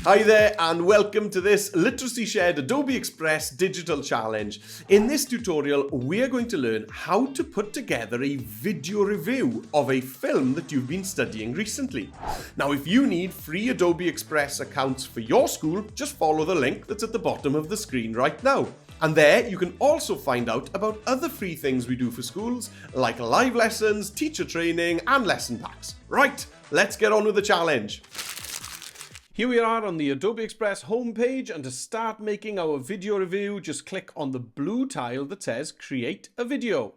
Hi there and welcome to this Literacy Shared Adobe Express digital challenge. In this tutorial, we're going to learn how to put together a video review of a film that you've been studying recently. Now, if you need free Adobe Express accounts for your school, just follow the link that's at the bottom of the screen right now. And there you can also find out about other free things we do for schools, like live lessons, teacher training, and lesson packs. Right, let's get on with the challenge. Here we are on the Adobe Express homepage, and to start making our video review, just click on the blue tile that says Create a Video.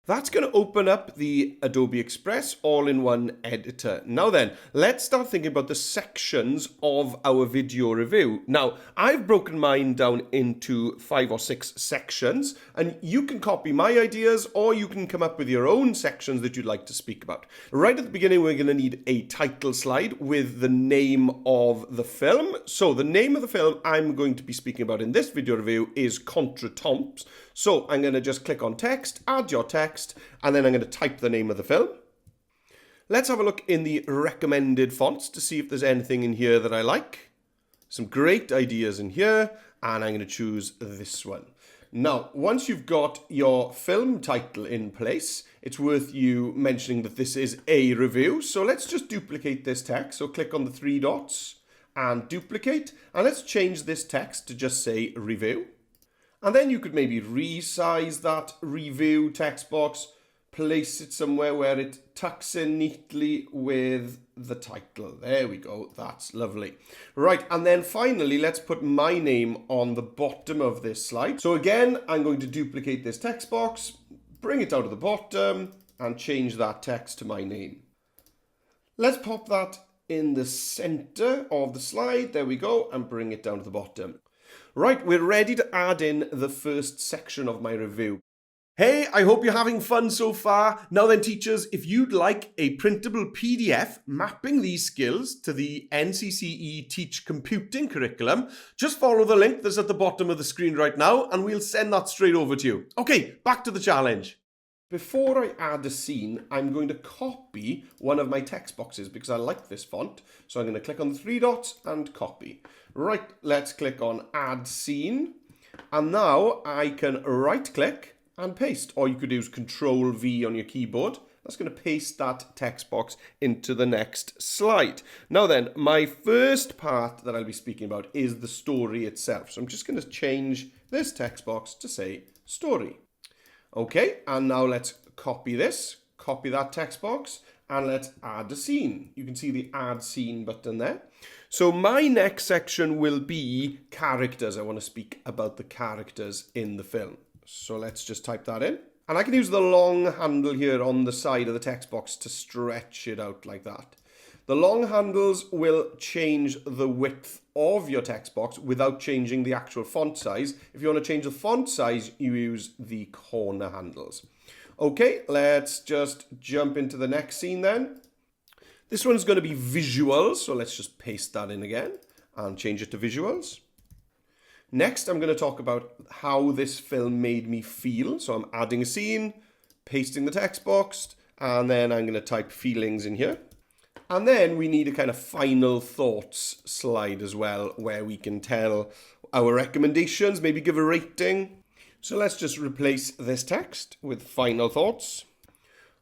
That's going to open up the Adobe Express all-in-one editor. Now then, let's start thinking about the sections of our video review. Now, I've broken mine down into 5 or 6 sections, and you can copy my ideas or you can come up with your own sections that you'd like to speak about. Right at the beginning, we're going to need a title slide with the name of the film. So the name of the film I'm going to be speaking about in this video review is Contretemps. So I'm going to just click on text, add your text, and then I'm going to type the name of the film. Let's have a look in the recommended fonts to see if there's anything in here that I like. Some great ideas in here, and I'm going to choose this one. Now, once you've got your film title in place, it's worth you mentioning that this is a review. So let's just duplicate this text. So click on the 3 dots and duplicate, and let's change this text to just say review. And then you could maybe resize that review text box, place it somewhere where it tucks in neatly with the title. There we go, that's lovely. Right, and then finally, let's put my name on the bottom of this slide. So again, I'm going to duplicate this text box, bring it down to the bottom, and change that text to my name. Let's pop that in the center of the slide, there we go, and bring it down to the bottom. Right, we're ready to add in the first section of my review. Hey, I hope you're having fun so far. Now then, teachers, if you'd like a printable PDF mapping these skills to the NCCE Teach Computing curriculum, just follow the link that's at the bottom of the screen right now and we'll send that straight over to you. Okay, back to the challenge. Before I add a scene, I'm going to copy one of my text boxes because I like this font. So I'm going to click on the 3 dots and copy. Right, let's click on Add Scene. And now I can right click and paste. Or you could use Control V on your keyboard. That's going to paste that text box into the next slide. Now then, my first part that I'll be speaking about is the story itself. So I'm just going to change this text box to say story. Okay, and now let's copy this, copy that text box, and let's add a scene. You can see the add scene button there. So my next section will be characters. I want to speak about the characters in the film. So let's just type that in. And I can use the long handle here on the side of the text box to stretch it out like that. The long handles will change the width of your text box without changing the actual font size. If you want to change the font size, you use the corner handles. Okay, let's just jump into the next scene then. This one's going to be visuals, so let's just paste that in again and change it to visuals. Next, I'm going to talk about how this film made me feel. So I'm adding a scene, pasting the text box, and then I'm going to type feelings in here. And then we need a kind of final thoughts slide as well, where we can tell our recommendations, maybe give a rating. So let's just replace this text with final thoughts.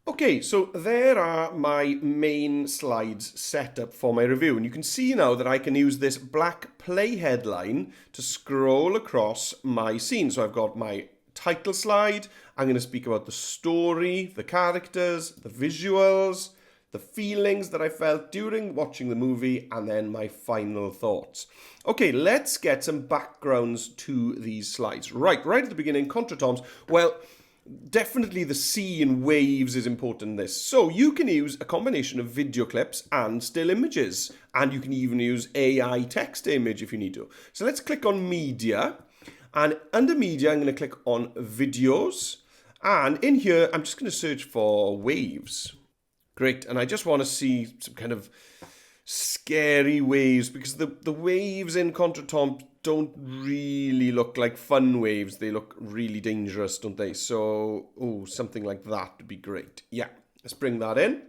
Okay, so there are my main slides set up for my review. And you can see now that I can use this black play headline to scroll across my scene. So I've got my title slide. I'm going to speak about the story, the characters, the visuals, the feelings that I felt during watching the movie, and then my final thoughts. Okay, let's get some backgrounds to these slides. Right at the beginning, Contretemps. Well, definitely the sea and waves is important in this. So you can use a combination of video clips and still images. And you can even use AI text image if you need to. So let's click on Media. And under Media, I'm going to click on Videos. And in here, I'm just going to search for waves. Great, and I just want to see some kind of scary waves because the waves in Contretemps don't really look like fun waves. They look really dangerous, don't they? So, something like that would be great. Yeah, let's bring that in.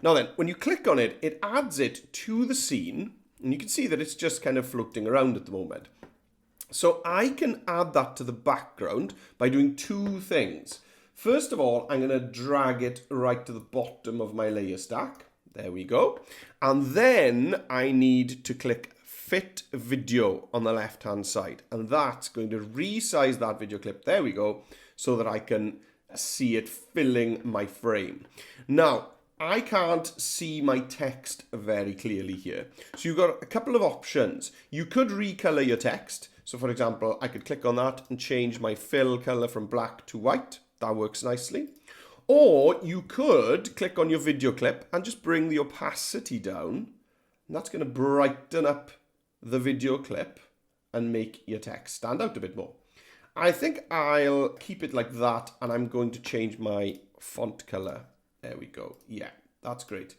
Now then, when you click on it, it adds it to the scene And you can see that it's just kind of floating around at the moment. So I can add that to the background by doing two things. First of all, I'm going to drag it right to the bottom of my layer stack. There we go. And then I need to click Fit Video on the left-hand side. And that's going to resize that video clip. There we go. So that I can see it filling my frame. Now, I can't see my text very clearly here. So you've got a couple of options. You could recolor your text. So for example, I could click on that and change my fill color from black to white. That works nicely. Or you could click on your video clip and just bring the opacity down. And that's going to brighten up the video clip and make your text stand out a bit more. I think I'll keep it like that, and I'm going to change my font color. There we go. Yeah, that's great.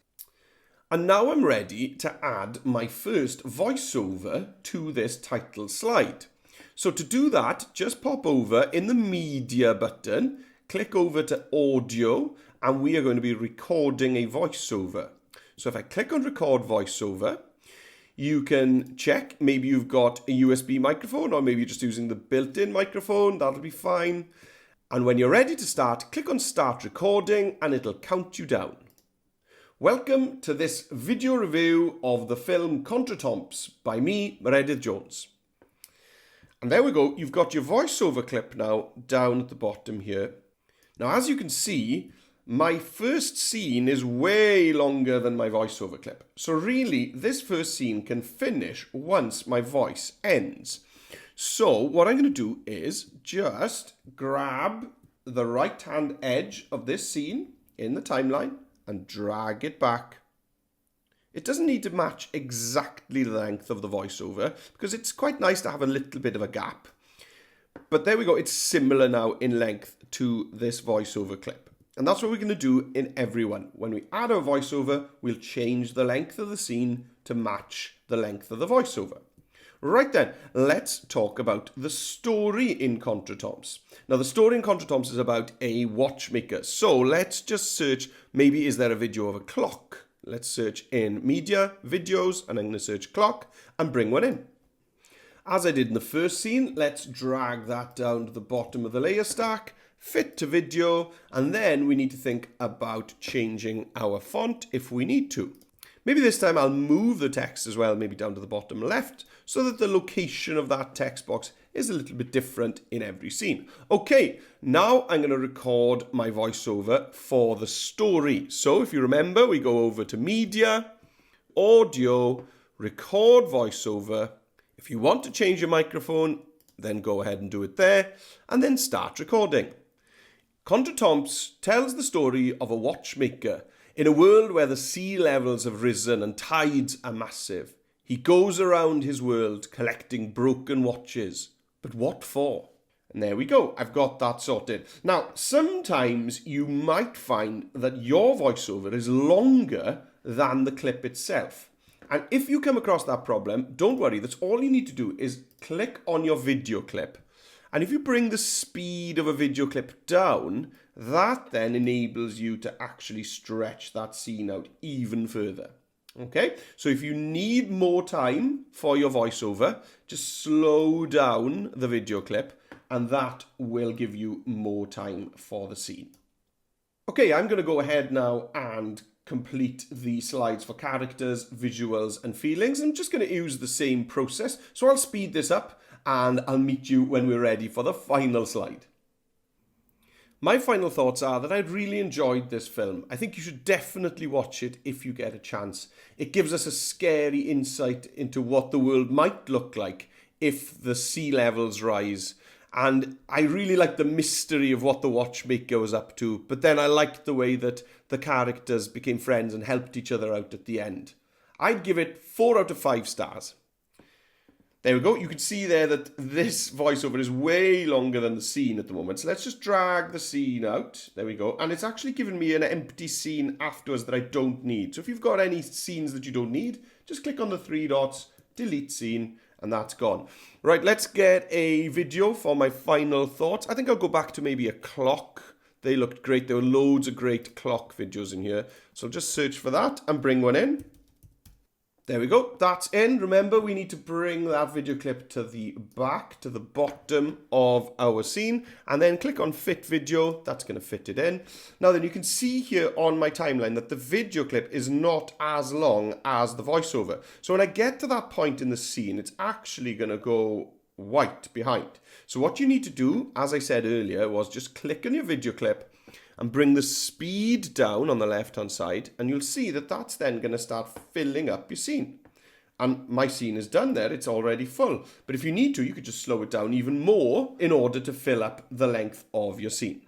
And now I'm ready to add my first voiceover to this title slide. So to do that, just pop over in the media button, click over to audio, and we are going to be recording a voiceover. So if I click on record voiceover, you can check, maybe you've got a USB microphone, or maybe you're just using the built-in microphone, that'll be fine. And when you're ready to start, click on start recording and it'll count you down. Welcome to this video review of the film Contretemps by me, Meredith Jones. And there we go, you've got your voiceover clip now down at the bottom here. Now as you can see, my first scene is way longer than my voiceover clip. So really, this first scene can finish once my voice ends. So what I'm going to do is just grab the right-hand edge of this scene in the timeline and drag it back. It doesn't need to match exactly the length of the voiceover because it's quite nice to have a little bit of a gap. But there we go, it's similar now in length to this voiceover clip. And that's what we're going to do in every one. When we add our voiceover, we'll change the length of the scene to match the length of the voiceover. Right then, let's talk about the story in Contretemps. Now, the story in Contretemps is about a watchmaker. So let's just search, maybe is there a video of a clock? Let's search in media, videos, and I'm going to search clock and bring one in. As I did in the first scene, let's drag that down to the bottom of the layer stack, fit to video, and then we need to think about changing our font if we need to. Maybe this time I'll move the text as well, maybe down to the bottom left, so that the location of that text box is a little bit different in every scene. Okay, now I'm going to record my voiceover for the story. So if you remember, we go over to Media, Audio, Record Voiceover. If you want to change your microphone, then go ahead and do it there, and then start recording. Contretemps tells the story of a watchmaker in a world where the sea levels have risen and tides are massive. He goes around his world collecting broken watches. But what for? And there we go. I've got that sorted. Now, sometimes you might find that your voiceover is longer than the clip itself. And if you come across that problem, don't worry. That's all you need to do is click on your video clip. And if you bring the speed of a video clip down, that then enables you to actually stretch that scene out even further. Okay, so if you need more time for your voiceover, just slow down the video clip and that will give you more time for the scene. Okay, I'm going to go ahead now and complete the slides for characters, visuals and feelings. I'm just going to use the same process, so I'll speed this up and I'll meet you when we're ready for the final slide. My final thoughts are that I'd really enjoyed this film. I think you should definitely watch it if you get a chance. It gives us a scary insight into what the world might look like if the sea levels rise. And I really like the mystery of what the watchmaker was up to. But then I liked the way that the characters became friends and helped each other out at the end. I'd give it 4 out of 5 stars. There we go. You can see there that this voiceover is way longer than the scene at the moment. So let's just drag the scene out. There we go. And it's actually given me an empty scene afterwards that I don't need. So if you've got any scenes that you don't need, just click on the 3 dots, delete scene, and that's gone. Right, let's get a video for my final thoughts. I think I'll go back to maybe a clock. They looked great. There were loads of great clock videos in here. So just search for that and bring one in. There we go, that's in. Remember, we need to bring that video clip to the back, to the bottom of our scene, and then click on Fit Video. That's going to fit it in. Now then, you can see here on my timeline that the video clip is not as long as the voiceover. So when I get to that point in the scene, it's actually going to go white behind. So what you need to do, as I said earlier, was just click on your video clip and bring the speed down on the left-hand side, and you'll see that that's then going to start filling up your scene. And my scene is done there, it's already full. But if you need to, you could just slow it down even more in order to fill up the length of your scene.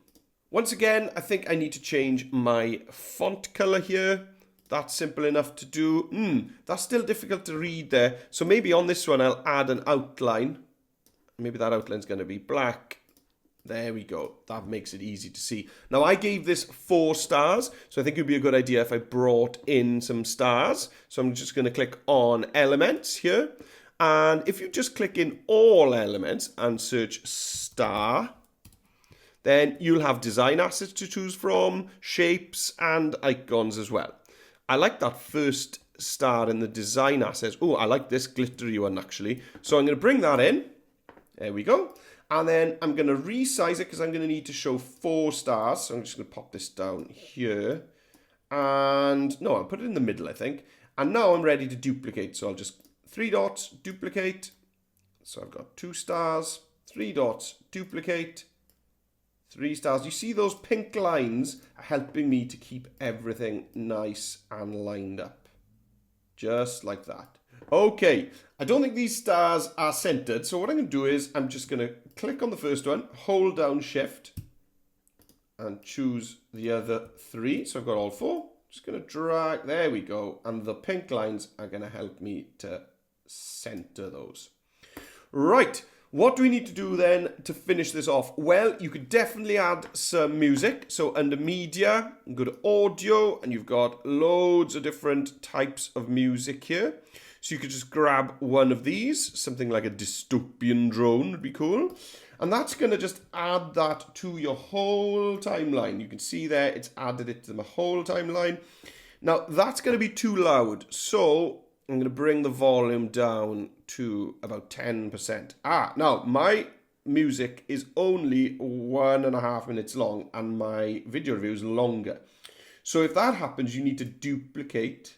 Once again, I think I need to change my font color here. That's simple enough to do. That's still difficult to read there. So maybe on this one, I'll add an outline. Maybe that outline's going to be black. There we go. That makes it easy to see. Now, I gave this 4 stars, so I think it would be a good idea if I brought in some stars. So I'm just going to click on Elements here. And if you just click in All Elements and search Star, then you'll have design assets to choose from, shapes, and icons as well. I like that first star in the design assets. Oh, I like this glittery one, actually. So I'm going to bring that in. There we go. And then I'm going to resize it because I'm going to need to show 4 stars. So I'm just going to pop this down here. And no, I'll put it in the middle, I think. And now I'm ready to duplicate. So I'll just 3 dots, duplicate. So I've got 2 stars, 3 dots, duplicate, 3 stars. You see those pink lines are helping me to keep everything nice and lined up. Just like that. Okay, I don't think these stars are centered, so what I'm going to do is I'm just going to click on the first one, hold down Shift, and choose the other 3. So I've got all 4. Just going to drag, there we go, and the pink lines are going to help me to center those. Right, what do we need to do then to finish this off? Well, you could definitely add some music. So under Media, go to Audio, and you've got loads of different types of music here. So you could just grab one of these, something like a dystopian drone would be cool. And that's going to just add that to your whole timeline. You can see there, it's added it to the whole timeline. Now, that's going to be too loud. So I'm going to bring the volume down to about 10%. Now, my music is only 1.5 minutes long, and my video review is longer. So if that happens, you need to duplicate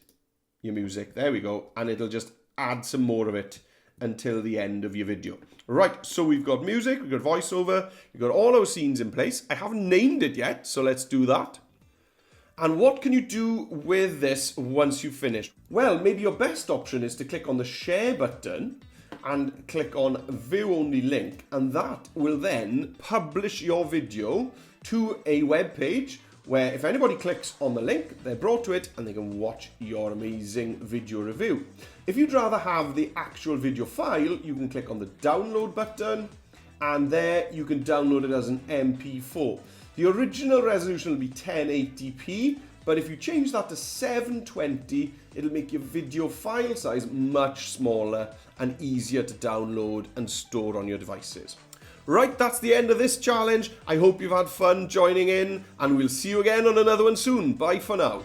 your music, there we go, and it'll just add some more of it until the end of your video. Right, so we've got music, we've got voiceover, we've got all our scenes in place. I haven't named it yet, so let's do that. And what can you do with this once you've finished? Well, maybe your best option is to click on the share button and click on view only link, and that will then publish your video to a web page where if anybody clicks on the link, they're brought to it and they can watch your amazing video review. If you'd rather have the actual video file, you can click on the download button, and there you can download it as an MP4. The original resolution will be 1080p, but if you change that to 720, it'll make your video file size much smaller and easier to download and store on your devices. Right, that's the end of this challenge. I hope you've had fun joining in, and we'll see you again on another one soon. Bye for now.